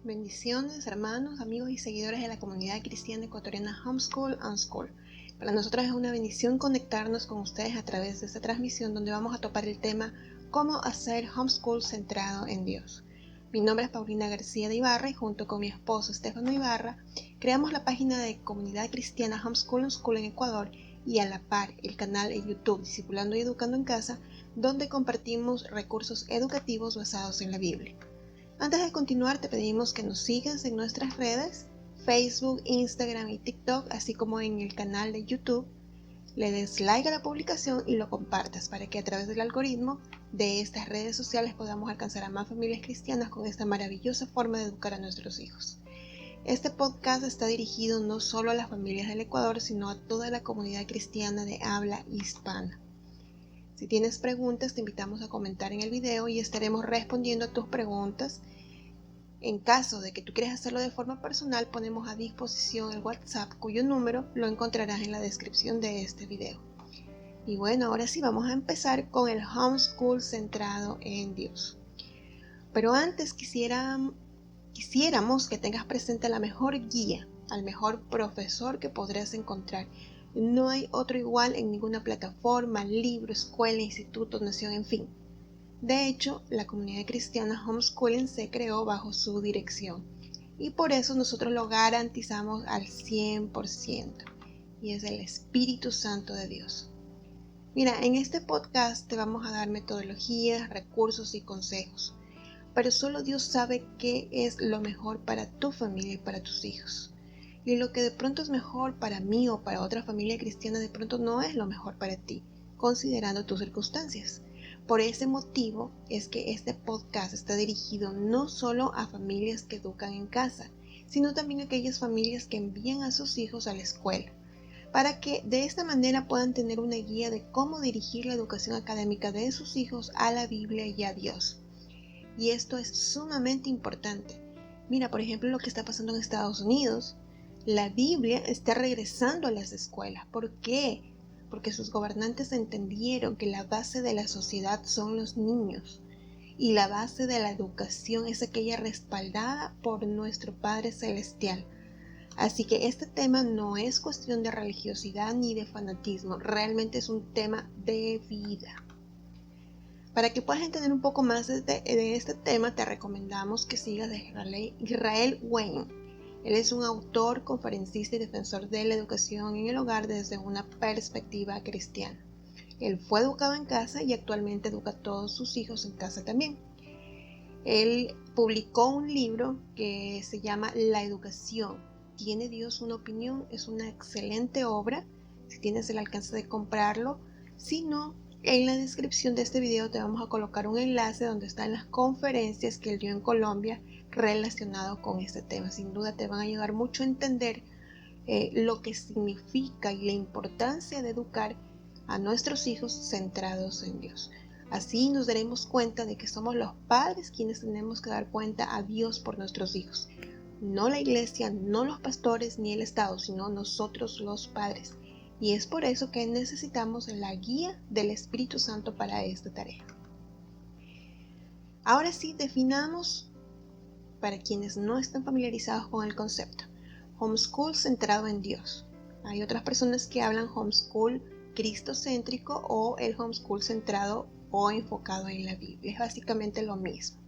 Bendiciones, hermanos, amigos y seguidores de la comunidad cristiana ecuatoriana Homeschool and School. Para nosotros es una bendición conectarnos con ustedes a través de esta transmisión donde vamos a topar el tema cómo hacer homeschool centrado en Dios. Mi nombre es Paulina García de Ibarra y junto con mi esposo Estefano Ibarra creamos la página de comunidad cristiana Homeschool and School en Ecuador y a la par el canal de YouTube Discipulando y Educando en Casa, donde compartimos recursos educativos basados en la Biblia. Antes de continuar, te pedimos que nos sigas en nuestras redes, Facebook, Instagram y TikTok, así como en el canal de YouTube. Le des like a la publicación y lo compartas para que a través del algoritmo de estas redes sociales podamos alcanzar a más familias cristianas con esta maravillosa forma de educar a nuestros hijos. Este podcast está dirigido no solo a las familias del Ecuador, sino a toda la comunidad cristiana de habla hispana. Si tienes preguntas, te invitamos a comentar en el video y estaremos respondiendo a tus preguntas. En caso de que tú quieras hacerlo de forma personal, ponemos a disposición el WhatsApp, cuyo número lo encontrarás en la descripción de este video. Y bueno, ahora sí vamos a empezar con el homeschool centrado en Dios. Pero antes quisiéramos que tengas presente la mejor guía, al mejor profesor que podrás encontrar. No hay otro igual en ninguna plataforma, libro, escuela, instituto, nación, en fin. De hecho, la comunidad cristiana Homeschooling se creó bajo su dirección y por eso nosotros lo garantizamos al 100% y es el Espíritu Santo de Dios. Mira, en este podcast te vamos a dar metodologías, recursos y consejos, pero solo Dios sabe qué es lo mejor para tu familia y para tus hijos. Y lo que de pronto es mejor para mí o para otra familia cristiana de pronto no es lo mejor para ti, considerando tus circunstancias. Por ese motivo es que este podcast está dirigido no solo a familias que educan en casa, sino también a aquellas familias que envían a sus hijos a la escuela, para que de esta manera puedan tener una guía de cómo dirigir la educación académica de sus hijos a la Biblia y a Dios. Y esto es sumamente importante. Mira, por ejemplo, lo que está pasando en Estados Unidos. La Biblia está regresando a las escuelas. ¿Por qué? Porque sus gobernantes entendieron que la base de la sociedad son los niños y la base de la educación es aquella respaldada por nuestro Padre Celestial. Así que este tema no es cuestión de religiosidad ni de fanatismo, realmente es un tema de vida. Para que puedas entender un poco más de este tema, te recomendamos que sigas a Israel Wayne. Él es un autor, conferencista y defensor de la educación en el hogar desde una perspectiva cristiana. Él fue educado en casa y actualmente educa a todos sus hijos en casa también. Él publicó un libro que se llama La educación. ¿Tiene Dios una opinión? Es una excelente obra. Si tienes el alcance de comprarlo. Si no, en la descripción de este video te vamos a colocar un enlace donde están las conferencias que él dio en Colombia relacionado con este tema. Sin duda te van a ayudar mucho a entender lo que significa y la importancia de educar a nuestros hijos centrados en Dios. Así nos daremos cuenta de que somos los padres quienes tenemos que dar cuenta a Dios por nuestros hijos. No la iglesia, no los pastores ni el Estado, sino nosotros los padres. Y es por eso que necesitamos la guía del Espíritu Santo para esta tarea. Ahora sí, definamos, para quienes no están familiarizados con el concepto, homeschool centrado en Dios. Hay otras personas que hablan homeschool cristocéntrico o el homeschool centrado o enfocado en la Biblia. Es básicamente lo mismo.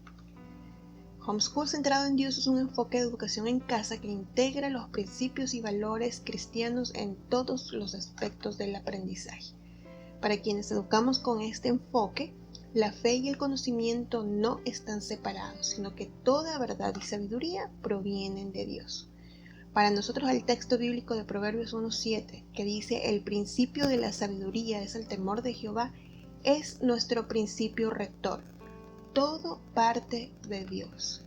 Homeschool centrado en Dios es un enfoque de educación en casa que integra los principios y valores cristianos en todos los aspectos del aprendizaje. Para quienes educamos con este enfoque, la fe y el conocimiento no están separados, sino que toda verdad y sabiduría provienen de Dios. Para nosotros el texto bíblico de Proverbios 1:7, que dice: el principio de la sabiduría es el temor de Jehová, es nuestro principio rector. Todo parte de Dios.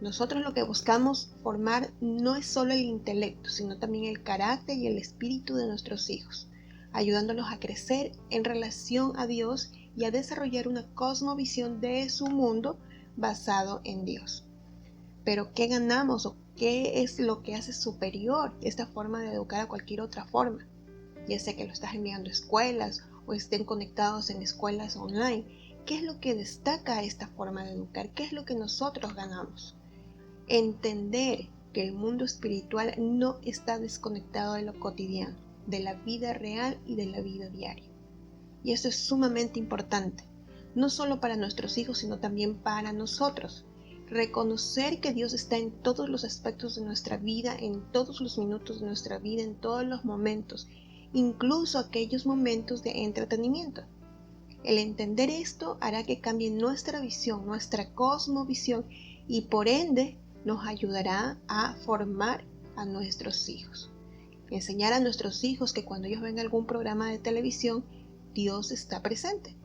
Nosotros lo que buscamos formar no es solo el intelecto, sino también el carácter y el espíritu de nuestros hijos, ayudándolos a crecer en relación a Dios y a desarrollar una cosmovisión de su mundo basado en Dios. Pero ¿qué ganamos o qué es lo que hace superior esta forma de educar a cualquier otra forma? Ya sea que lo estás enviando a escuelas o estén conectados en escuelas online. ¿Qué es lo que destaca esta forma de educar? ¿Qué es lo que nosotros ganamos? Entender que el mundo espiritual no está desconectado de lo cotidiano, de la vida real y de la vida diaria. Y eso es sumamente importante, no solo para nuestros hijos, sino también para nosotros. Reconocer que Dios está en todos los aspectos de nuestra vida, en todos los minutos de nuestra vida, en todos los momentos, incluso aquellos momentos de entretenimiento. El entender esto hará que cambie nuestra visión, nuestra cosmovisión, y por ende nos ayudará a formar a nuestros hijos. Enseñar a nuestros hijos que cuando ellos ven algún programa de televisión, Dios está presente.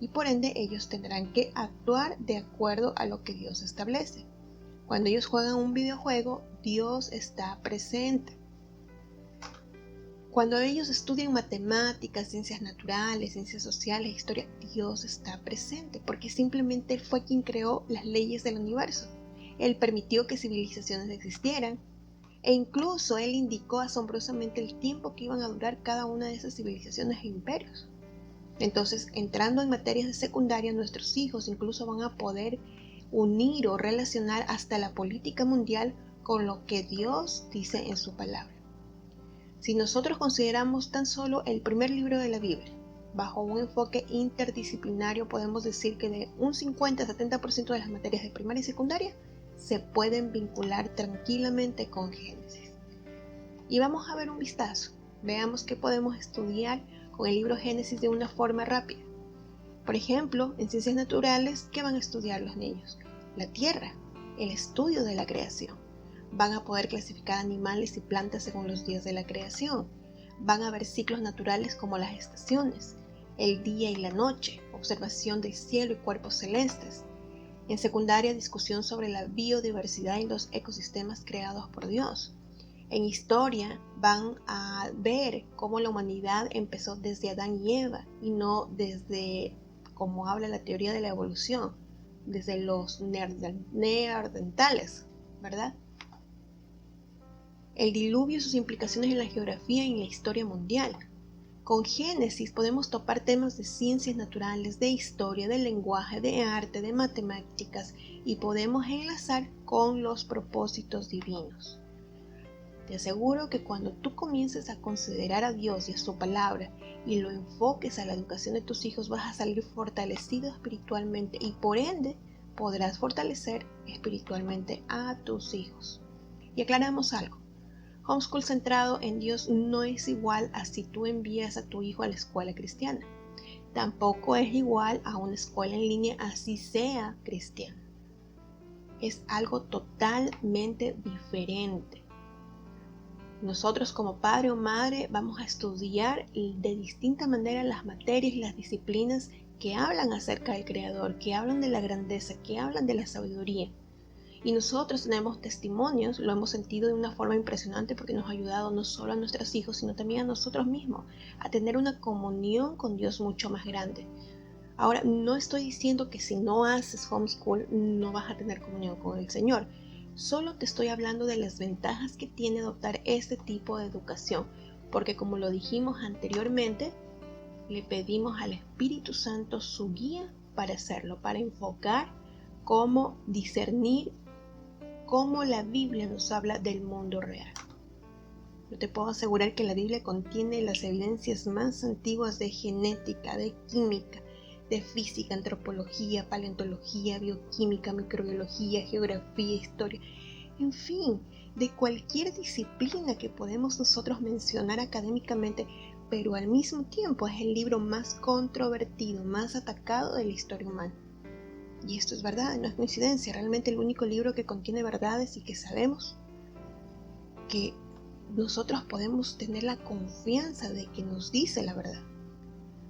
Y por ende ellos tendrán que actuar de acuerdo a lo que Dios establece. Cuando ellos juegan un videojuego, Dios está presente. Cuando ellos estudian matemáticas, ciencias naturales, ciencias sociales, historia, Dios está presente, porque simplemente Él fue quien creó las leyes del universo. Él permitió que civilizaciones existieran, e incluso Él indicó asombrosamente el tiempo que iban a durar cada una de esas civilizaciones e imperios. Entonces, entrando en materias de secundaria, nuestros hijos incluso van a poder unir o relacionar hasta la política mundial con lo que Dios dice en su palabra. Si nosotros consideramos tan solo el primer libro de la Biblia, bajo un enfoque interdisciplinario, podemos decir que de un 50-70% de las materias de primaria y secundaria se pueden vincular tranquilamente con Génesis. Y vamos a ver un vistazo. Veamos qué podemos estudiar con el libro Génesis de una forma rápida. Por ejemplo, en ciencias naturales, ¿qué van a estudiar los niños? La tierra, el estudio de la creación. Van a poder clasificar animales y plantas según los días de la creación. Van a ver ciclos naturales como las estaciones, el día y la noche, observación del cielo y cuerpos celestes. En secundaria, discusión sobre la biodiversidad y los ecosistemas creados por Dios. En historia van a ver cómo la humanidad empezó desde Adán y Eva y no desde, como habla la teoría de la evolución, desde los neandertales, ¿verdad? El diluvio y sus implicaciones en la geografía y en la historia mundial. Con Génesis podemos topar temas de ciencias naturales, de historia, de lenguaje, de arte, de matemáticas, y podemos enlazar con los propósitos divinos. Te aseguro que cuando tú comiences a considerar a Dios y a su palabra y lo enfoques a la educación de tus hijos, vas a salir fortalecido espiritualmente y por ende podrás fortalecer espiritualmente a tus hijos. Y aclaramos algo. Homeschool centrado en Dios no es igual a si tú envías a tu hijo a la escuela cristiana. Tampoco es igual a una escuela en línea así sea cristiana. Es algo totalmente diferente. Nosotros como padre o madre vamos a estudiar de distinta manera las materias y las disciplinas que hablan acerca del Creador, que hablan de la grandeza, que hablan de la sabiduría. Y nosotros tenemos testimonios, lo hemos sentido de una forma impresionante porque nos ha ayudado no solo a nuestros hijos, sino también a nosotros mismos a tener una comunión con Dios mucho más grande. Ahora, no estoy diciendo que si no haces homeschool no vas a tener comunión con el Señor. Solo te estoy hablando de las ventajas que tiene adoptar este tipo de educación, porque como lo dijimos anteriormente, le pedimos al Espíritu Santo su guía para hacerlo, para enfocar cómo discernir cómo la Biblia nos habla del mundo real. Yo te puedo asegurar que la Biblia contiene las evidencias más antiguas de genética, de química, de física, antropología, paleontología, bioquímica, microbiología, geografía, historia, en fin, de cualquier disciplina que podemos nosotros mencionar académicamente, pero al mismo tiempo es el libro más controvertido, más atacado de la historia humana. Y esto es verdad, no es coincidencia, realmente el único libro que contiene verdades y que sabemos que nosotros podemos tener la confianza de que nos dice la verdad.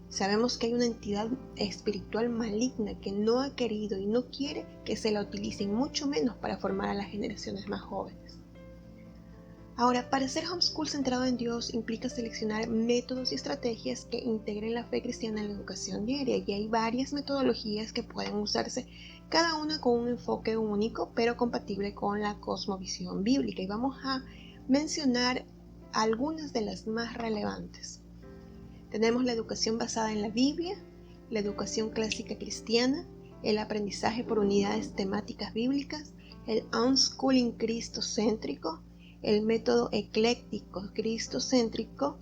Sabemos que hay una entidad espiritual maligna que no ha querido y no quiere que se la utilice, y mucho menos para formar a las generaciones más jóvenes. Ahora, para ser homeschool centrado en Dios implica seleccionar métodos y estrategias que integren la fe cristiana en la educación diaria, y hay varias metodologías que pueden usarse, cada una con un enfoque único pero compatible con la cosmovisión bíblica, y vamos a mencionar algunas de las más relevantes. Tenemos la educación basada en la Biblia, la educación clásica cristiana, el aprendizaje por unidades temáticas bíblicas, el unschooling cristocéntrico, el método ecléctico cristocéntrico,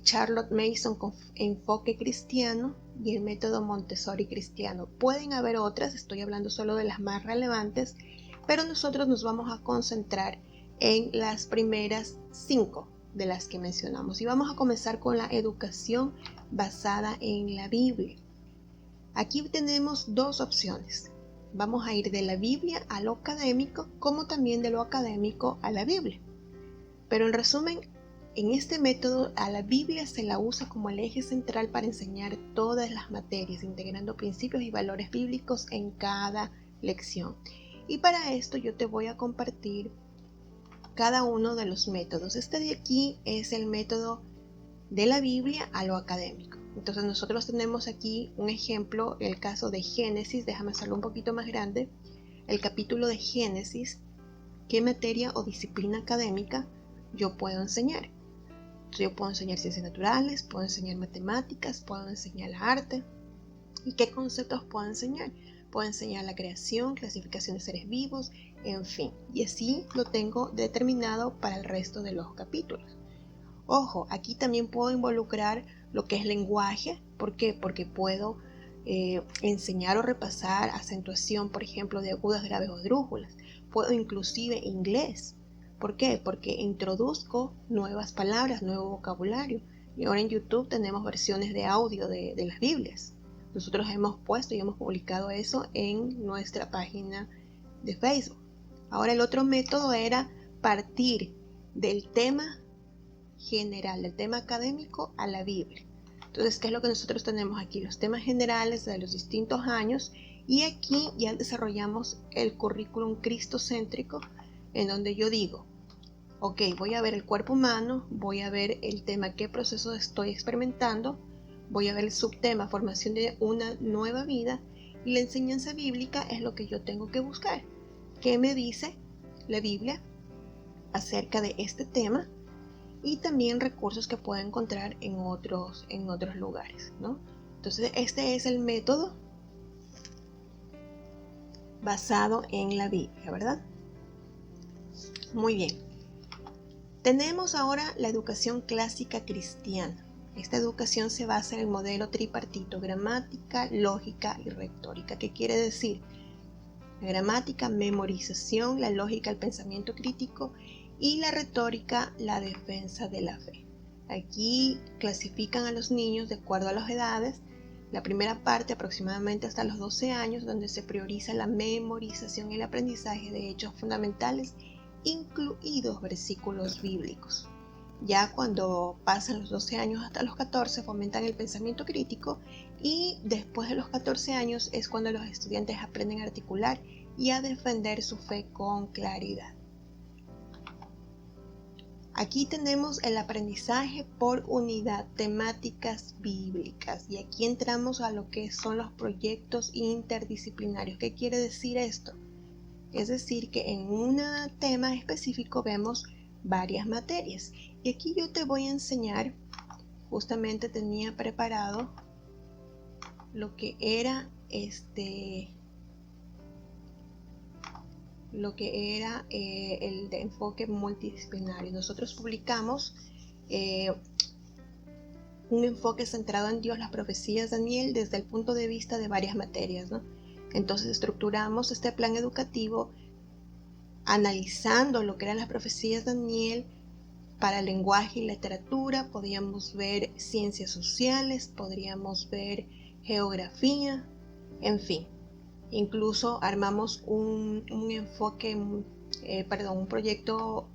Charlotte Mason con enfoque cristiano y el método Montessori cristiano. Pueden haber otras, estoy hablando solo de las más relevantes, pero nosotros nos vamos a concentrar en las primeras 5 de las que mencionamos. Y vamos a comenzar con la educación basada en la Biblia. Aquí tenemos 2 opciones. Vamos a ir de la Biblia a lo académico, como también de lo académico a la Biblia. Pero en resumen, en este método a la Biblia se la usa como el eje central para enseñar todas las materias, integrando principios y valores bíblicos en cada lección. Y para esto yo te voy a compartir cada uno de los métodos. Este de aquí es el método de la Biblia a lo académico. Entonces nosotros tenemos aquí un ejemplo, el caso de Génesis. Déjame hacerlo un poquito más grande. El capítulo de Génesis, ¿qué materia o disciplina académica yo puedo enseñar? Yo puedo enseñar ciencias naturales, puedo enseñar matemáticas, puedo enseñar arte. ¿Y qué conceptos puedo enseñar? Puedo enseñar la creación, clasificación de seres vivos, en fin. Y así lo tengo determinado para el resto de los capítulos. Ojo, aquí también puedo involucrar lo que es lenguaje. ¿Por qué? Porque puedo enseñar o repasar acentuación, por ejemplo, de agudas, graves o esdrújulas. Puedo inclusive inglés. ¿Por qué? Porque introduzco nuevas palabras, nuevo vocabulario. Y ahora en YouTube tenemos versiones de audio de las Biblias. Nosotros hemos puesto y hemos publicado eso en nuestra página de Facebook. Ahora el otro método era partir del tema general, del tema académico a la Biblia. Entonces, ¿qué es lo que nosotros tenemos aquí? Los temas generales de los distintos años, y aquí ya desarrollamos el currículum cristocéntrico, en donde yo digo, ok, voy a ver el cuerpo humano, voy a ver el tema qué proceso estoy experimentando, voy a ver el subtema formación de una nueva vida, y la enseñanza bíblica es lo que yo tengo que buscar. ¿Qué me dice la Biblia acerca de este tema? Y también recursos que puedo encontrar en otros lugares, ¿no? Entonces este es el método basado en la Biblia, ¿verdad? Muy bien. Tenemos ahora la educación clásica cristiana. Esta educación se basa en el modelo tripartito: gramática, lógica y retórica. ¿Qué quiere decir? La gramática, memorización; la lógica, el pensamiento crítico; y la retórica, la defensa de la fe. Aquí clasifican a los niños de acuerdo a las edades. La primera parte aproximadamente hasta los 12 años, donde se prioriza la memorización y el aprendizaje de hechos fundamentales, incluidos versículos bíblicos. Ya cuando pasan los 12 años hasta los 14 fomentan el pensamiento crítico, y después de los 14 años es cuando los estudiantes aprenden a articular y a defender su fe con claridad. Aquí tenemos el aprendizaje por unidad, temáticas bíblicas, y aquí entramos a lo que son los proyectos interdisciplinarios. ¿Qué quiere decir esto? Es decir, que en un tema específico vemos varias materias. Y aquí yo te voy a enseñar, justamente tenía preparado lo que era el de enfoque multidisciplinario. Nosotros publicamos un enfoque centrado en Dios, las profecías de Daniel, desde el punto de vista de varias materias, ¿no? Entonces estructuramos este plan educativo analizando lo que eran las profecías de Daniel para lenguaje y literatura. Podíamos ver ciencias sociales, podríamos ver geografía, en fin. Incluso armamos un proyecto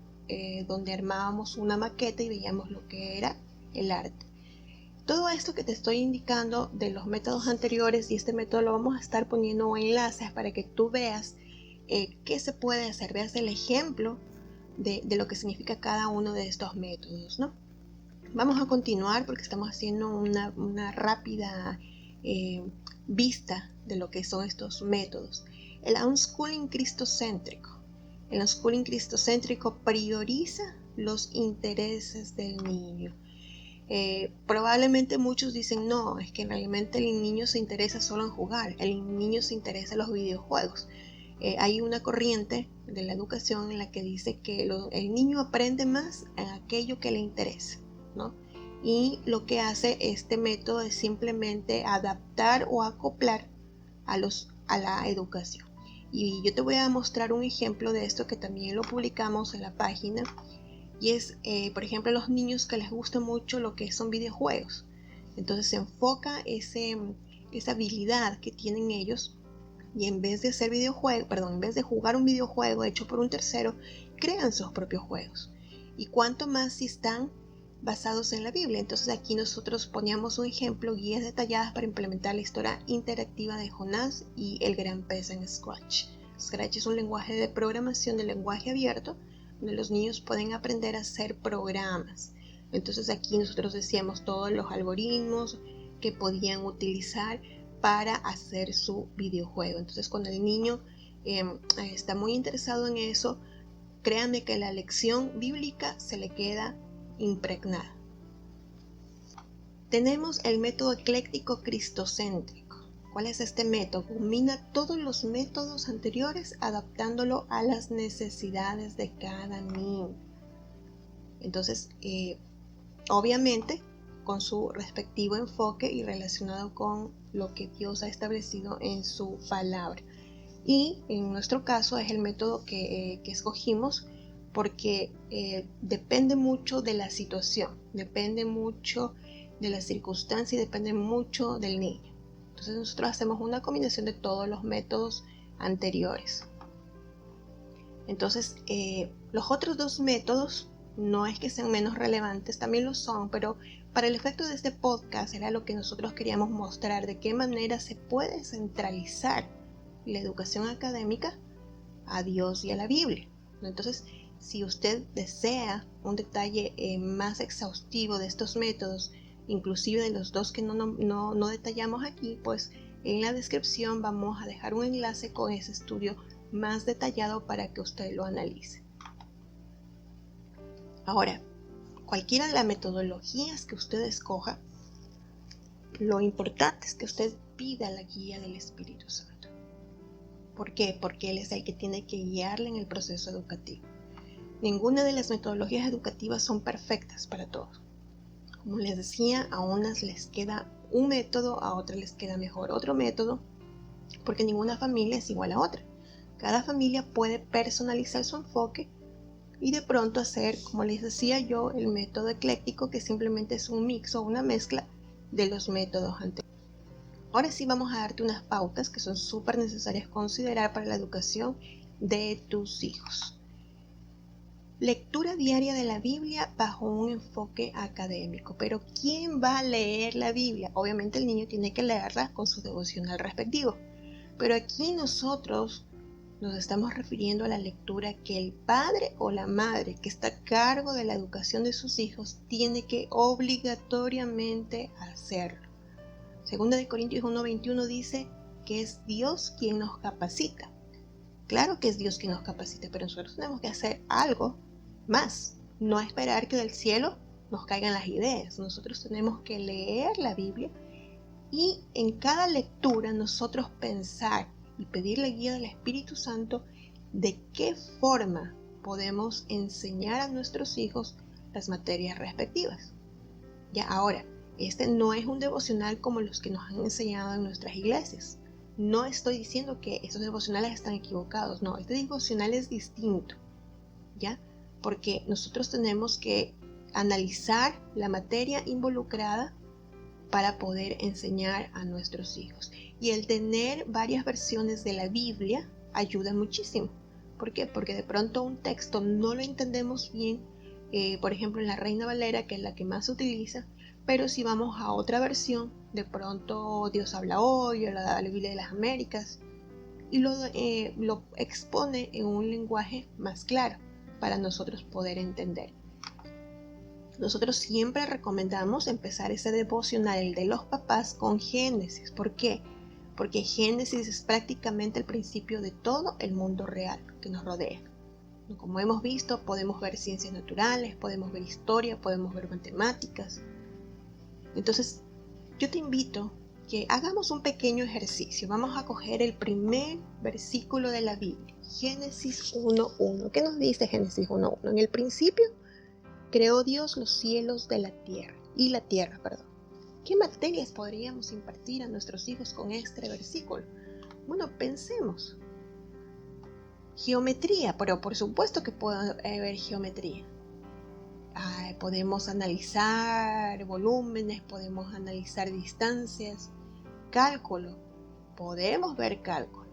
donde armábamos una maqueta y veíamos lo que era el arte. Todo esto que te estoy indicando de los métodos anteriores y este método lo vamos a estar poniendo enlaces para que tú veas qué se puede hacer, veas el ejemplo de lo que significa cada uno de estos métodos, ¿no? Vamos a continuar porque estamos haciendo una rápida vista de lo que son estos métodos. El unschooling cristocéntrico. El unschooling cristocéntrico prioriza los intereses del niño. Probablemente muchos dicen, no, es que realmente el niño se interesa solo en jugar, el niño se interesa en los videojuegos. hay una corriente de la educación en la que dice que el niño aprende más en aquello que le interesa, ¿no? Y lo que hace este método es simplemente adaptar o acoplar a la educación. Y yo te voy a mostrar un ejemplo de esto que también lo publicamos en la página, y es, por ejemplo, los niños que les gusta mucho lo que son videojuegos. Entonces se enfoca esa habilidad que tienen ellos, y en vez de en vez de jugar un videojuego hecho por un tercero, crean sus propios juegos. Y cuanto más si están basados en la Biblia. Entonces aquí nosotros poníamos un ejemplo, guías detalladas para implementar la historia interactiva de Jonás y el gran pez en Scratch. Scratch es un lenguaje de programación de lenguaje abierto donde los niños pueden aprender a hacer programas. Entonces aquí nosotros decíamos todos los algoritmos que podían utilizar para hacer su videojuego. Entonces cuando el niño está muy interesado en eso, créanme que la lección bíblica se le queda impregnada. Tenemos el método ecléctico cristocéntrico. ¿Cuál es este método? Combina todos los métodos anteriores adaptándolo a las necesidades de cada niño. Entonces, obviamente, con su respectivo enfoque y relacionado con lo que Dios ha establecido en su palabra. Y en nuestro caso es el método que escogimos porque depende mucho de la situación, depende mucho de la circunstancia y depende mucho del niño. Entonces nosotros hacemos una combinación de todos los métodos anteriores. Entonces los otros dos métodos no es que sean menos relevantes, también lo son, pero para el efecto de este podcast era lo que nosotros queríamos mostrar, de qué manera se puede centralizar la educación académica a Dios y a la Biblia. Entonces, si usted desea un detalle más exhaustivo de estos métodos, inclusive de los dos que no detallamos aquí, pues en la descripción vamos a dejar un enlace con ese estudio más detallado para que usted lo analice. Ahora, cualquiera de las metodologías que usted escoja, lo importante es que usted pida la guía del Espíritu Santo. ¿Por qué? Porque Él es el que tiene que guiarle en el proceso educativo. Ninguna de las metodologías educativas son perfectas para todos. Como les decía, a unas les queda un método, a otras les queda mejor otro método, porque ninguna familia es igual a otra. Cada familia puede personalizar su enfoque y de pronto hacer, como les decía yo, el método ecléctico, que simplemente es un mix o una mezcla de los métodos anteriores. Ahora sí vamos a darte unas pautas que son súper necesarias considerar para la educación de tus hijos. Lectura diaria de la Biblia bajo un enfoque académico. Pero ¿quién va a leer la Biblia? Obviamente el niño tiene que leerla con su devocional respectivo. Pero aquí nosotros nos estamos refiriendo a la lectura que el padre o la madre que está a cargo de la educación de sus hijos tiene que obligatoriamente hacerlo. Segunda de Corintios 1:21 dice que es Dios quien nos capacita. Claro que es Dios quien nos capacita, pero nosotros tenemos que hacer algo más. No esperar que del cielo nos caigan las ideas. Nosotros tenemos que leer la Biblia y en cada lectura nosotros pensar y pedir la guía del Espíritu Santo de qué forma podemos enseñar a nuestros hijos las materias respectivas. Ya ahora, este no es un devocional como los que nos han enseñado en nuestras iglesias. No estoy diciendo que esos devocionales están equivocados, no, este devocional es distinto, ¿ya? Porque nosotros tenemos que analizar la materia involucrada para poder enseñar a nuestros hijos. Y el tener varias versiones de la Biblia ayuda muchísimo. ¿Por qué? Porque de pronto un texto no lo entendemos bien, por ejemplo en la Reina Valera, que es la que más se utiliza, pero si vamos a otra versión, de pronto Dios habla hoy, o la Biblia de las Américas, y lo expone en un lenguaje más claro para nosotros poder entender. Nosotros siempre recomendamos empezar ese devocional, el de los papás, con Génesis. ¿Por qué? Porque Génesis es prácticamente el principio de todo el mundo real que nos rodea. Como hemos visto, podemos ver ciencias naturales, podemos ver historia, podemos ver matemáticas. Entonces, yo te invito que hagamos un pequeño ejercicio. Vamos a coger el primer versículo de la Biblia, Génesis 1:1. ¿Qué nos dice Génesis 1:1? En el principio creó Dios los cielos de la tierra, ¿Qué materias podríamos impartir a nuestros hijos con este versículo? Bueno, pensemos. Geometría, pero por supuesto que puede haber geometría. Podemos analizar volúmenes, podemos analizar distancias, cálculo, podemos ver cálculo.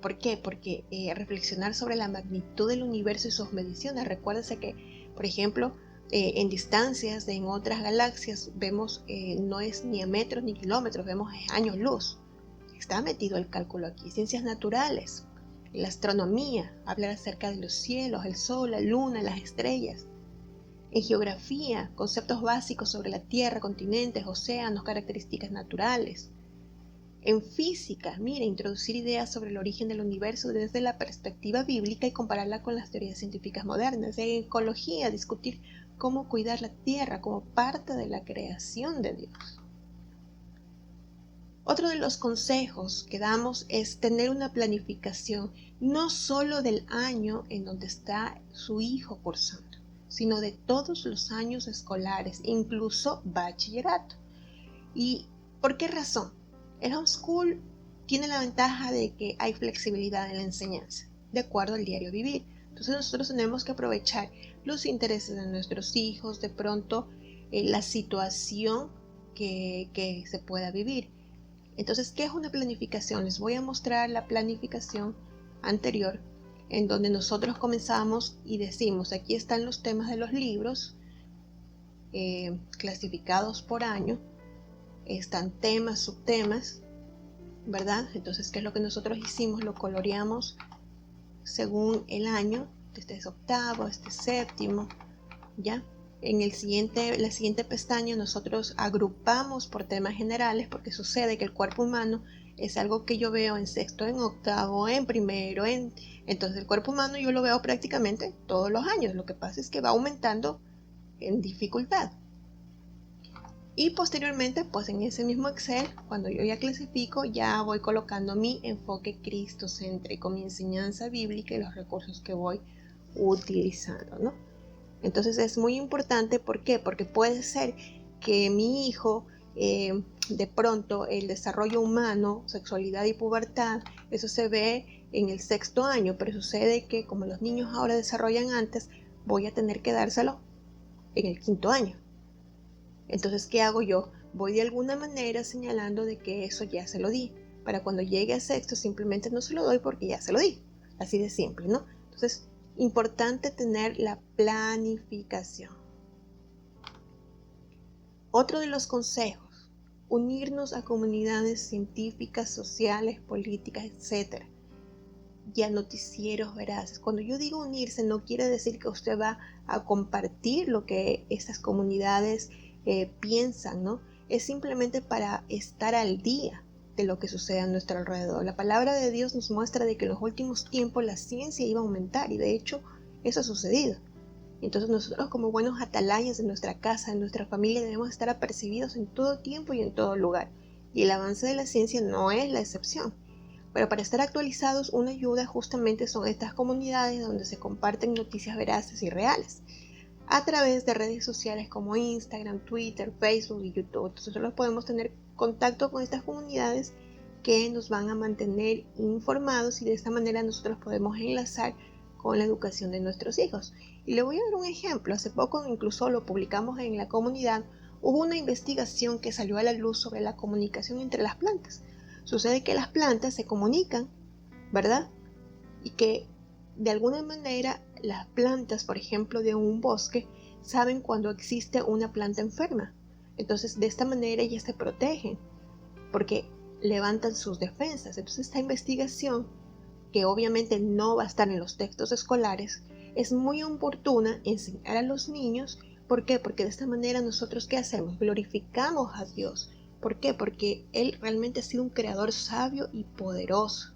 ¿Por qué? Porque reflexionar sobre la magnitud del universo y sus mediciones. Recuérdese que, por ejemplo, en distancias en otras galaxias vemos, no es ni a metros ni kilómetros, vemos años luz. Está metido el cálculo aquí. Ciencias naturales, la astronomía, hablar acerca de los cielos, el sol, la luna, las estrellas. En geografía, conceptos básicos sobre la Tierra, continentes, océanos, características naturales. En física, introducir ideas sobre el origen del universo desde la perspectiva bíblica y compararla con las teorías científicas modernas. En ecología, discutir cómo cuidar la Tierra como parte de la creación de Dios. Otro de los consejos que damos es tener una planificación, no solo del año en donde está su hijo cursando, sino de todos los años escolares, incluso bachillerato. ¿Y por qué razón? El homeschool tiene la ventaja de que hay flexibilidad en la enseñanza, de acuerdo al diario vivir. Entonces nosotros tenemos que aprovechar los intereses de nuestros hijos, de pronto la situación que se pueda vivir. Entonces, ¿qué es una planificación? Les voy a mostrar la planificación anterior, en donde nosotros comenzamos y decimos, aquí están los temas de los libros, clasificados por año, están temas, subtemas, ¿verdad? Entonces, ¿qué es lo que nosotros hicimos? Lo coloreamos según el año, este es octavo, este es séptimo, ¿ya? En la siguiente pestaña nosotros agrupamos por temas generales, porque sucede que el cuerpo humano es algo que yo veo en sexto, en octavo, en primero, entonces el cuerpo humano yo lo veo prácticamente todos los años. Lo que pasa es que va aumentando en dificultad. Y posteriormente, pues en ese mismo Excel, cuando yo ya clasifico, ya voy colocando mi enfoque cristocéntrico, mi enseñanza bíblica y los recursos que voy utilizando, ¿no? Entonces es muy importante, ¿por qué? Porque puede ser que mi hijo, de pronto, el desarrollo humano, sexualidad y pubertad, eso se ve en el sexto año, pero sucede que como los niños ahora desarrollan antes, voy a tener que dárselo en el quinto año. Entonces, ¿qué hago yo? Voy de alguna manera señalando de que eso ya se lo di. Para cuando llegue a sexto simplemente no se lo doy porque ya se lo di. Así de simple, ¿no? Entonces, importante tener la planificación. Otro de los consejos, unirnos a comunidades científicas, sociales, políticas, etc. Y a noticieros veraces. Cuando yo digo unirse, no quiere decir que usted va a compartir lo que estas comunidades piensan, ¿no? Es simplemente para estar al día de lo que sucede a nuestro alrededor. La palabra de Dios nos muestra de que en los últimos tiempos la ciencia iba a aumentar y de hecho eso ha sucedido. Entonces nosotros como buenos atalayas de nuestra casa, de nuestra familia, debemos estar apercibidos en todo tiempo y en todo lugar. Y el avance de la ciencia no es la excepción. Pero para estar actualizados, una ayuda justamente son estas comunidades donde se comparten noticias veraces y reales a través de redes sociales como Instagram, Twitter, Facebook y YouTube. Entonces nosotros podemos tener contacto con estas comunidades que nos van a mantener informados y de esta manera nosotros podemos enlazar con la educación de nuestros hijos. Y le voy a dar un ejemplo. Hace poco incluso lo publicamos en la comunidad. Hubo una investigación que salió a la luz sobre la comunicación entre las plantas. Sucede que las plantas se comunican, ¿verdad? Y que de alguna manera las plantas, por ejemplo, de un bosque, saben cuando existe una planta enferma. Entonces, de esta manera ellas se protegen porque levantan sus defensas. Entonces, esta investigación, que obviamente no va a estar en los textos escolares, es muy oportuna enseñar a los niños. ¿Por qué? Porque de esta manera nosotros, ¿qué hacemos? Glorificamos a Dios. ¿Por qué? Porque Él realmente ha sido un creador sabio y poderoso.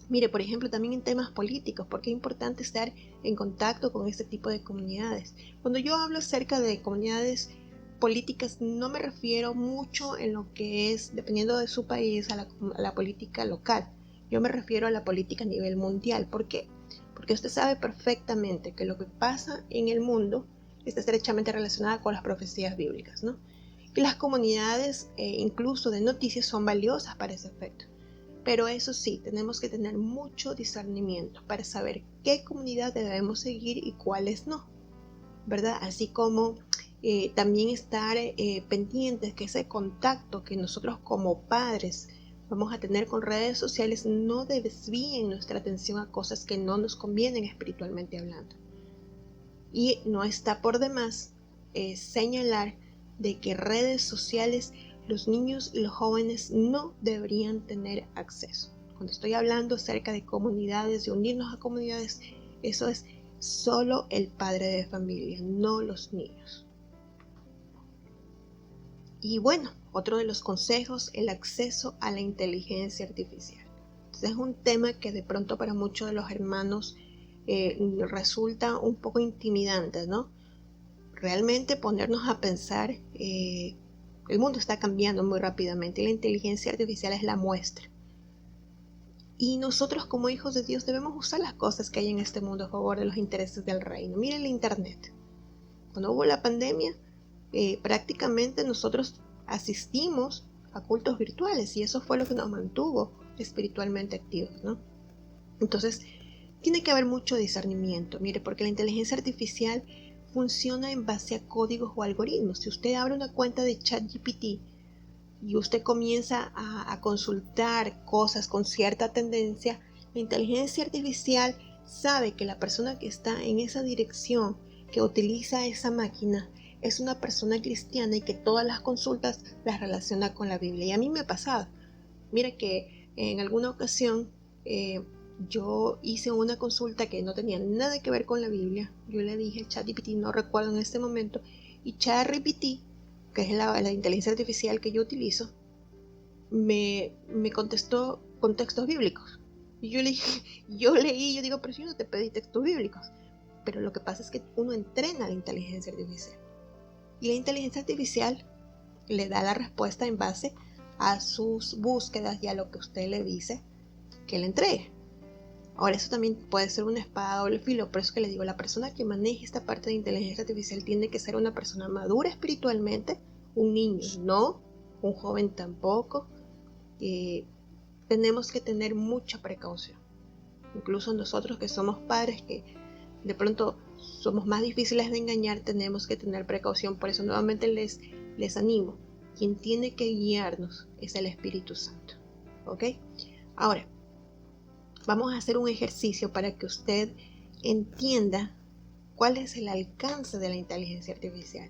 Mire, por ejemplo, también en temas políticos, porque es importante estar en contacto con este tipo de comunidades. Cuando yo hablo acerca de comunidades políticas no me refiero mucho en lo que es, dependiendo de su país, a la política local. Yo me refiero a la política a nivel mundial. ¿Por qué? Porque usted sabe perfectamente que lo que pasa en el mundo está estrechamente relacionado con las profecías bíblicas, ¿no? Que las comunidades, incluso de noticias, son valiosas para ese efecto. Pero eso sí, tenemos que tener mucho discernimiento para saber qué comunidad debemos seguir y cuáles no, ¿verdad? Así como también estar pendientes que ese contacto que nosotros como padres vamos a tener con redes sociales no desvíen nuestra atención a cosas que no nos convienen espiritualmente hablando. Y no está por demás señalar de que redes sociales los niños y los jóvenes no deberían tener acceso. Cuando estoy hablando acerca de comunidades, de unirnos a comunidades, eso es solo el padre de familia, no los niños. Y bueno, otro de los consejos, el acceso a la inteligencia artificial. Entonces es un tema que de pronto para muchos de los hermanos resulta un poco intimidante, ¿no? Realmente ponernos a pensar, el mundo está cambiando muy rápidamente y la inteligencia artificial es la muestra. Y nosotros como hijos de Dios debemos usar las cosas que hay en este mundo a favor de los intereses del reino. Miren el internet. Cuando hubo la pandemia, prácticamente nosotros asistimos a cultos virtuales y eso fue lo que nos mantuvo espiritualmente activos, ¿no? Entonces, tiene que haber mucho discernimiento, mire, porque la inteligencia artificial funciona en base a códigos o algoritmos. Si usted abre una cuenta de ChatGPT y usted comienza a consultar cosas con cierta tendencia, la inteligencia artificial sabe que la persona que está en esa dirección, que utiliza esa máquina, es una persona cristiana y que todas las consultas las relaciona con la Biblia. Y a mí me ha pasado. Mira que en alguna ocasión yo hice una consulta que no tenía nada que ver con la Biblia. Yo le dije ChatGPT, no recuerdo en este momento, y ChatGPT, que es la inteligencia artificial que yo utilizo, me contestó con textos bíblicos. Y yo le dije, yo digo, pero yo no te pedí textos bíblicos. Pero lo que pasa es que uno entrena la inteligencia artificial. Y la inteligencia artificial le da la respuesta en base a sus búsquedas y a lo que usted le dice que le entregue. Ahora, eso también puede ser una espada de doble filo, por eso que le digo, la persona que maneje esta parte de inteligencia artificial tiene que ser una persona madura espiritualmente, un niño no, un joven tampoco. Tenemos que tener mucha precaución. Incluso nosotros que somos padres, que de pronto somos más difíciles de engañar, tenemos que tener precaución. Por eso nuevamente les animo. Quien tiene que guiarnos es el Espíritu Santo. ¿Ok? Ahora, vamos a hacer un ejercicio para que usted entienda cuál es el alcance de la inteligencia artificial.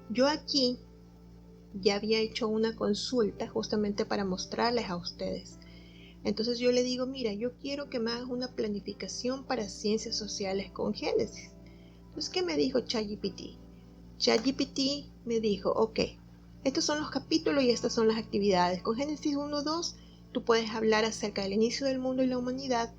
Yo aquí ya había hecho una consulta justamente para mostrarles a ustedes. Entonces yo le digo, mira, yo quiero que me hagas una planificación para ciencias sociales con Génesis. Entonces, ¿qué me dijo ChatGPT? ChatGPT me dijo, ok, estos son los capítulos y estas son las actividades. Con Génesis 1-2, tú puedes hablar acerca del inicio del mundo y la humanidad,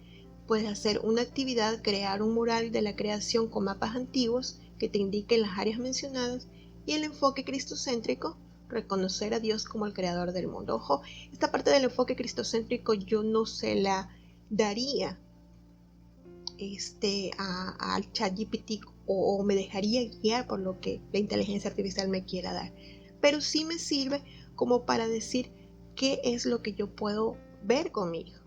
puedes hacer una actividad, crear un mural de la creación con mapas antiguos que te indiquen las áreas mencionadas, y el enfoque cristocéntrico, reconocer a Dios como el creador del mundo. Ojo, esta parte del enfoque cristocéntrico yo no se la daría al ChatGPT o me dejaría guiar por lo que la inteligencia artificial me quiera dar, pero sí me sirve como para decir qué es lo que yo puedo ver con mi hijo.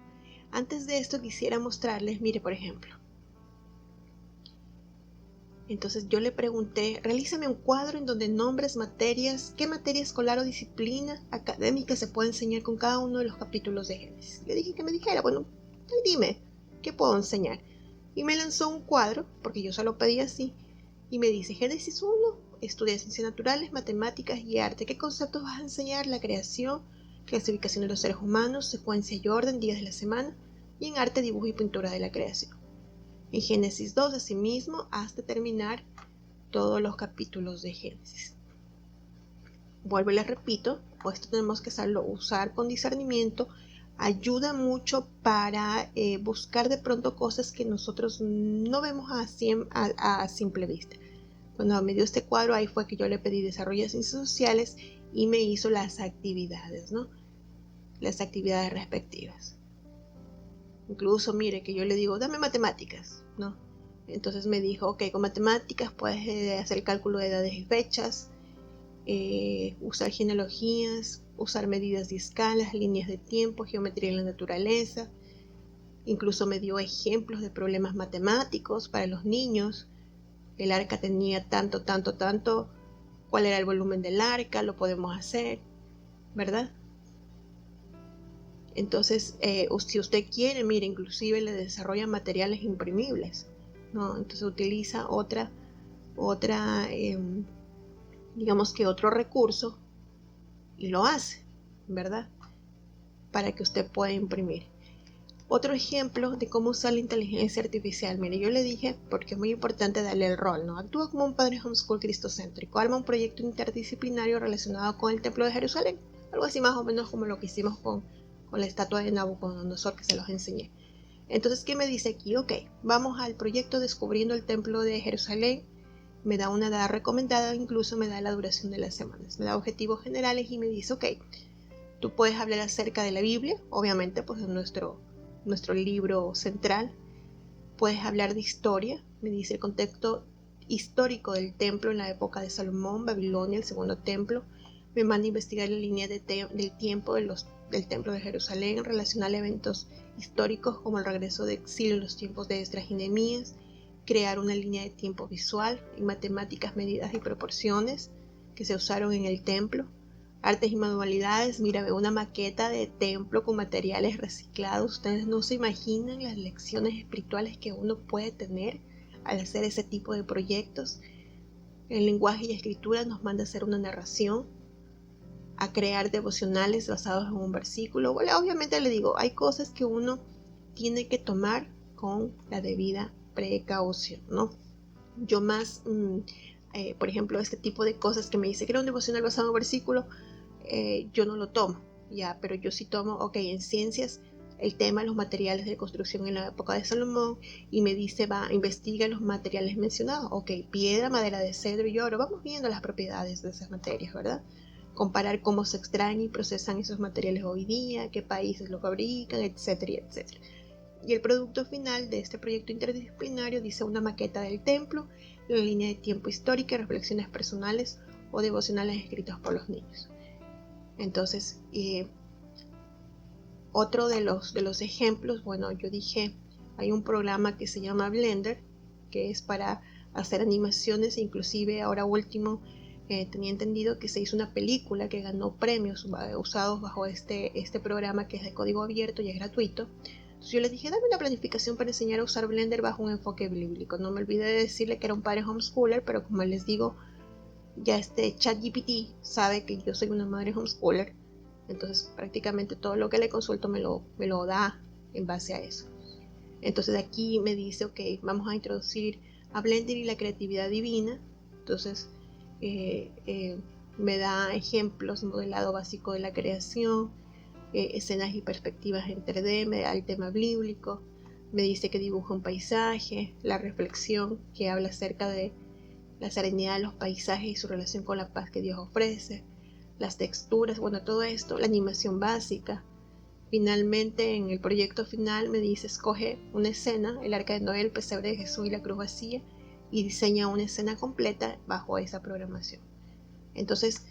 Antes de esto quisiera mostrarles, mire, por ejemplo, entonces yo le pregunté, realízame un cuadro en donde nombres materias, qué materia escolar o disciplina académica se puede enseñar con cada uno de los capítulos de Génesis. Le dije que me dijera, bueno, dime, ¿qué puedo enseñar? Y me lanzó un cuadro, porque yo se lo pedí así, y me dice, Génesis 1, estudia ciencias naturales, matemáticas y arte. ¿Qué conceptos vas a enseñar? La creación, clasificación de los seres humanos, secuencia y orden, días de la semana, y en arte, dibujo y pintura de la creación. En Génesis 2, asimismo, hasta terminar todos los capítulos de Génesis. Vuelvo y les repito, esto tenemos que usar con discernimiento. Ayuda mucho para buscar de pronto cosas que nosotros no vemos a simple vista. Cuando me dio este cuadro, ahí fue que yo le pedí desarrollo de ciencias sociales y me hizo las actividades, ¿no? Las actividades respectivas. Incluso, mire, que yo le digo, dame matemáticas, ¿no? Entonces me dijo, ok, con matemáticas puedes hacer cálculo de edades y fechas, usar genealogías, usar medidas de escalas, líneas de tiempo, geometría en la naturaleza. Incluso me dio ejemplos de problemas matemáticos para los niños. El arca tenía tanto, tanto, tanto. ¿Cuál era el volumen del arca? Lo podemos hacer, ¿verdad? Entonces, si usted quiere, mire, inclusive le desarrolla materiales imprimibles, ¿no? Entonces utiliza digamos que otro recurso y lo hace, ¿verdad? Para que usted pueda imprimir. Otro ejemplo de cómo usar la inteligencia artificial. Mire, yo le dije, porque es muy importante darle el rol, ¿no? Actúa como un padre homeschool cristocéntrico. Arma un proyecto interdisciplinario relacionado con el Templo de Jerusalén. Algo así más o menos como lo que hicimos con la estatua de Nabucodonosor que se los enseñé. Entonces, ¿qué me dice aquí? Ok, vamos al proyecto Descubriendo el Templo de Jerusalén. Me da una edad recomendada, incluso me da la duración de las semanas. Me da objetivos generales y me dice, ok, tú puedes hablar acerca de la Biblia, obviamente, pues es nuestro libro central. Puedes hablar de historia, me dice el contexto histórico del templo en la época de Salomón, Babilonia, el segundo templo. Me manda a investigar la línea del tiempo del templo de Jerusalén, relacionar eventos históricos como el regreso de exilio en los tiempos de Esdras y Nehemías, crear una línea de tiempo visual en matemáticas, medidas y proporciones que se usaron en el templo. Artes y manualidades, mira, veo una maqueta de templo con materiales reciclados. Ustedes no se imaginan las lecciones espirituales que uno puede tener al hacer ese tipo de proyectos. El lenguaje y escritura nos manda a hacer una narración, a crear devocionales basados en un versículo. Bueno, obviamente le digo, hay cosas que uno tiene que tomar con la debida precaución, ¿no? Yo más, por ejemplo, este tipo de cosas que me dice, crea un devocional basado en un versículo, yo no lo tomo, ya, pero yo sí tomo, ok, en ciencias, el tema de los materiales de construcción en la época de Salomón, y me dice, investiga los materiales mencionados, ok, piedra, madera de cedro y oro, vamos viendo las propiedades de esas materias, ¿verdad? Comparar cómo se extraen y procesan esos materiales hoy día, qué países lo fabrican, etcétera, etcétera. Y el producto final de este proyecto interdisciplinario dice una maqueta del templo, la línea de tiempo histórica, reflexiones personales o devocionales escritos por los niños. Entonces, otro de los ejemplos, bueno, yo dije, hay un programa que se llama Blender, que es para hacer animaciones, inclusive ahora último, tenía entendido que se hizo una película que ganó premios usados bajo este programa que es de código abierto y es gratuito. Entonces yo les dije, dame una planificación para enseñar a usar Blender bajo un enfoque bíblico. No me olvidé de decirle que era un padre homeschooler, pero como les digo, ya ChatGPT sabe que yo soy una madre homeschooler, entonces prácticamente todo lo que le consulto me lo da en base a eso. Entonces aquí me dice, ok, vamos a introducir a Blender y la creatividad divina. Entonces me da ejemplos, modelado básico de la creación, escenas y perspectivas en 3D, me da el tema bíblico, me dice que dibuja un paisaje, la reflexión que habla acerca de la serenidad de los paisajes y su relación con la paz que Dios ofrece, las texturas, bueno, todo esto, la animación básica. Finalmente, en el proyecto final me dice, escoge una escena, el arca de Noé, el pesebre de Jesús y la cruz vacía, y diseña una escena completa bajo esa programación. Entonces,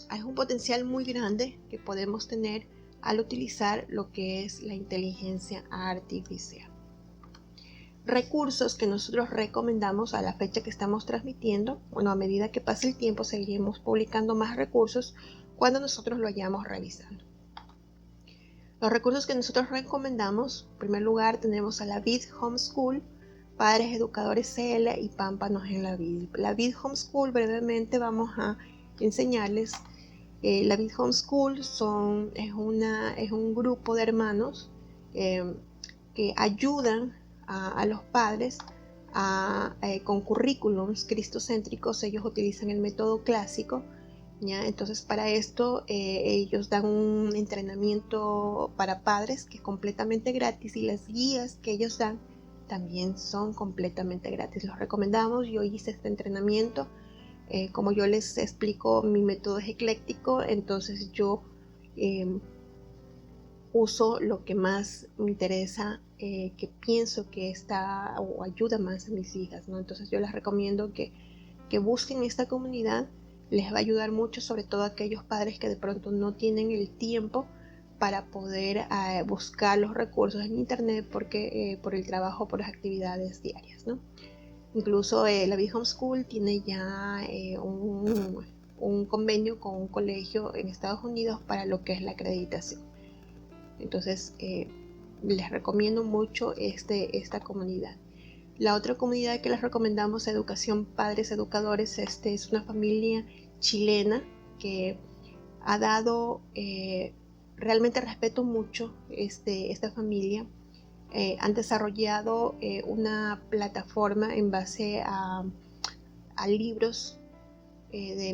hay un potencial muy grande que podemos tener al utilizar lo que es la inteligencia artificial. Recursos que nosotros recomendamos a la fecha que estamos transmitiendo. Bueno, a medida que pase el tiempo seguiremos publicando más recursos cuando nosotros lo hayamos revisado. Los recursos que nosotros recomendamos, en primer lugar tenemos a la Vid Homeschool, Padres Educadores CL y Pámpanos en la Vid. La Vid Homeschool, brevemente vamos a enseñarles. La Vid Homeschool es un grupo de hermanos que ayudan a los padres con currículums cristocéntricos. Ellos utilizan el método clásico, ¿ya? Entonces para esto ellos dan un entrenamiento para padres que es completamente gratis, y las guías que ellos dan también son completamente gratis. Los recomendamos. Yo hice este entrenamiento. Como yo les explico, mi método es ecléctico, entonces yo uso lo que más me interesa, que pienso que está o ayuda más a mis hijas, ¿no? Entonces yo les recomiendo que busquen esta comunidad. Les va a ayudar mucho, sobre todo a aquellos padres que de pronto no tienen el tiempo para poder buscar los recursos en internet porque por el trabajo, por las actividades diarias, ¿no? Incluso la Big Homeschool tiene ya un convenio con un colegio en Estados Unidos para lo que es la acreditación. Entonces les recomiendo mucho esta comunidad. La otra comunidad que les recomendamos, Educación Padres Educadores, es una familia chilena que ha dado, realmente respeto mucho esta familia. Han desarrollado una plataforma en base a libros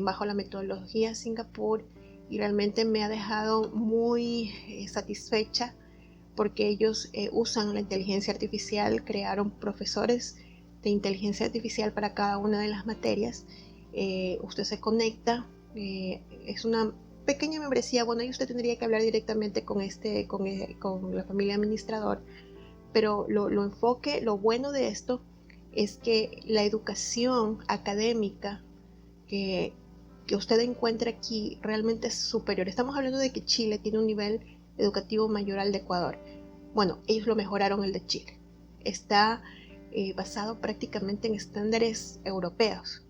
bajo la metodología Singapur, y realmente me ha dejado muy satisfecha porque ellos usan la inteligencia artificial, crearon profesores de inteligencia artificial para cada una de las materias. Usted se conecta, es una pequeña membresía. Bueno, ahí usted tendría que hablar directamente con la familia administrador, pero lo bueno de esto es que la educación académica que usted encuentra aquí realmente es superior. Estamos hablando de que Chile tiene un nivel educativo mayor al de Ecuador. Bueno, ellos lo mejoraron el de Chile. Está basado prácticamente en estándares europeos,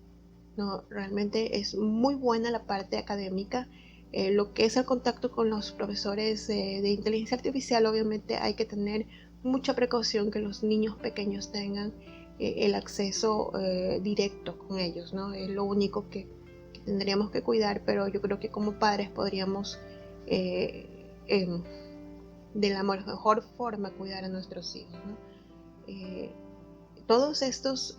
¿no? Realmente es muy buena la parte académica. Lo que es el contacto con los profesores de inteligencia artificial, obviamente hay que tener mucha precaución que los niños pequeños tengan el acceso directo con ellos, ¿no? Es lo único que tendríamos que cuidar, pero yo creo que como padres podríamos de la mejor forma cuidar a nuestros hijos, ¿no? Todas estas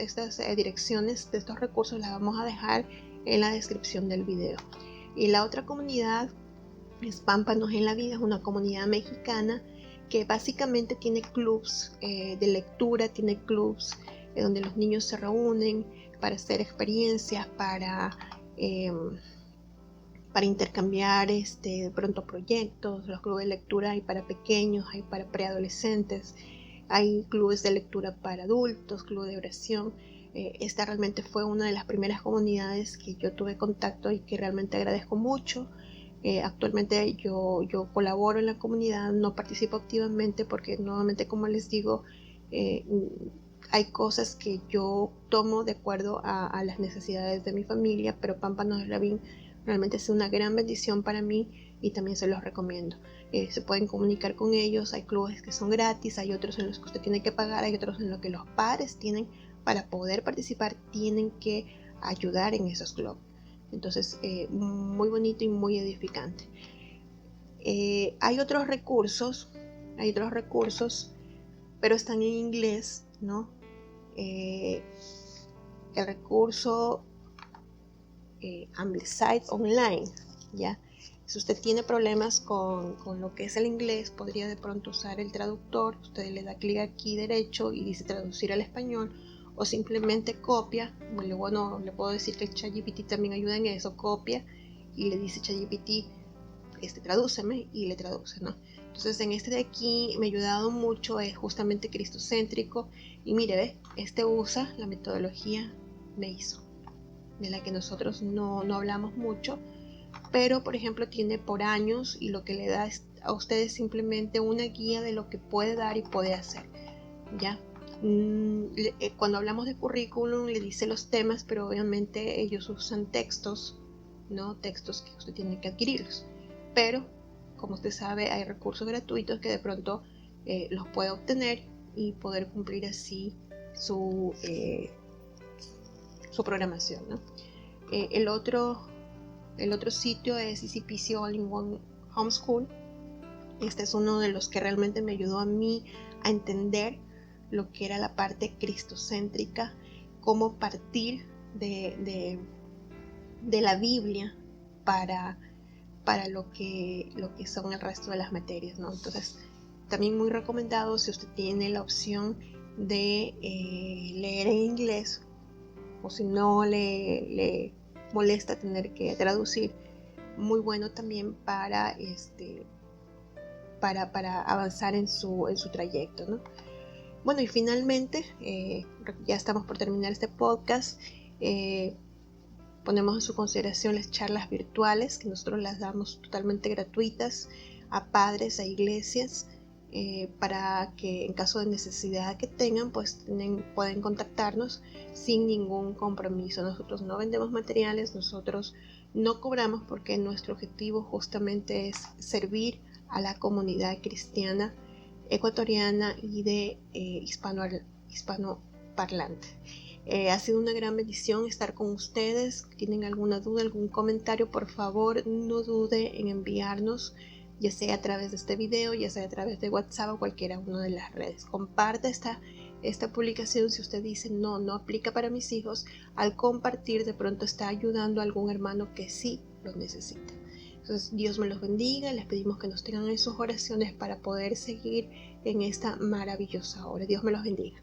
direcciones de estos recursos las vamos a dejar en la descripción del video. Y la otra comunidad es Pámpanos en la Vida, es una comunidad mexicana que básicamente tiene clubs de lectura, tiene clubs donde los niños se reúnen para hacer experiencias, para intercambiar de pronto proyectos. Los clubes de lectura hay para pequeños, hay para preadolescentes, hay clubes de lectura para adultos, club de oración. Esta realmente fue una de las primeras comunidades que yo tuve contacto y que realmente agradezco mucho. Actualmente yo colaboro en la comunidad, no participo activamente porque nuevamente, como les digo, hay cosas que yo tomo de acuerdo a las necesidades de mi familia, pero Pámpanos de Rabín realmente es una gran bendición para mí y también se los recomiendo. Se pueden comunicar con ellos, hay clubes que son gratis, hay otros en los que usted tiene que pagar, hay otros en los que los padres tienen, para poder participar, tienen que ayudar en esos clubes. Entonces, muy bonito y muy edificante. Hay otros recursos, pero están en inglés, ¿no? El recurso Ambleside Online, ¿ya? Si usted tiene problemas con lo que es el inglés, podría de pronto usar el traductor. Usted le da clic aquí derecho y dice traducir al español, o simplemente copia. Bueno, le puedo decir que el ChatGPT también ayuda en eso. Copia y le dice ChatGPT, tradúceme, y le traduce, ¿no? Entonces en este de aquí me ha ayudado mucho, es justamente cristocéntrico, y mire, usa la metodología MEISO, de la que nosotros no hablamos mucho, pero por ejemplo tiene por años, y lo que le da a ustedes simplemente una guía de lo que puede dar y puede hacer, ¿ya? Cuando hablamos de currículum le dice los temas, pero obviamente ellos usan textos, ¿no? Textos que usted tiene que adquirirlos, pero como usted sabe hay recursos gratuitos que de pronto los puede obtener y poder cumplir así su programación, ¿no? El otro sitio es EasyPeasy All-in-One Homeschool. Este es uno de los que realmente me ayudó a mí a entender lo que era la parte cristocéntrica, cómo partir de la Biblia para lo que son el resto de las materias, ¿no? Entonces, también muy recomendado si usted tiene la opción de leer en inglés, o si no le molesta tener que traducir, muy bueno también para avanzar en su trayecto, ¿no? Bueno, y finalmente, ya estamos por terminar este podcast. Ponemos en su consideración las charlas virtuales, que nosotros las damos totalmente gratuitas a padres, a iglesias, para que en caso de necesidad que tengan, pues pueden contactarnos sin ningún compromiso. Nosotros no vendemos materiales, nosotros no cobramos, porque nuestro objetivo justamente es servir a la comunidad cristiana ecuatoriana y de hispanoparlante. Ha sido una gran bendición estar con ustedes. Si tienen alguna duda, algún comentario, por favor no dude en enviarnos, ya sea a través de este video, ya sea a través de WhatsApp o cualquiera una de las redes. Comparte esta publicación si usted dice no aplica para mis hijos. Al compartir, de pronto está ayudando a algún hermano que sí lo necesita. Entonces, Dios me los bendiga. Les pedimos que nos tengan en sus oraciones para poder seguir en esta maravillosa obra. Dios me los bendiga.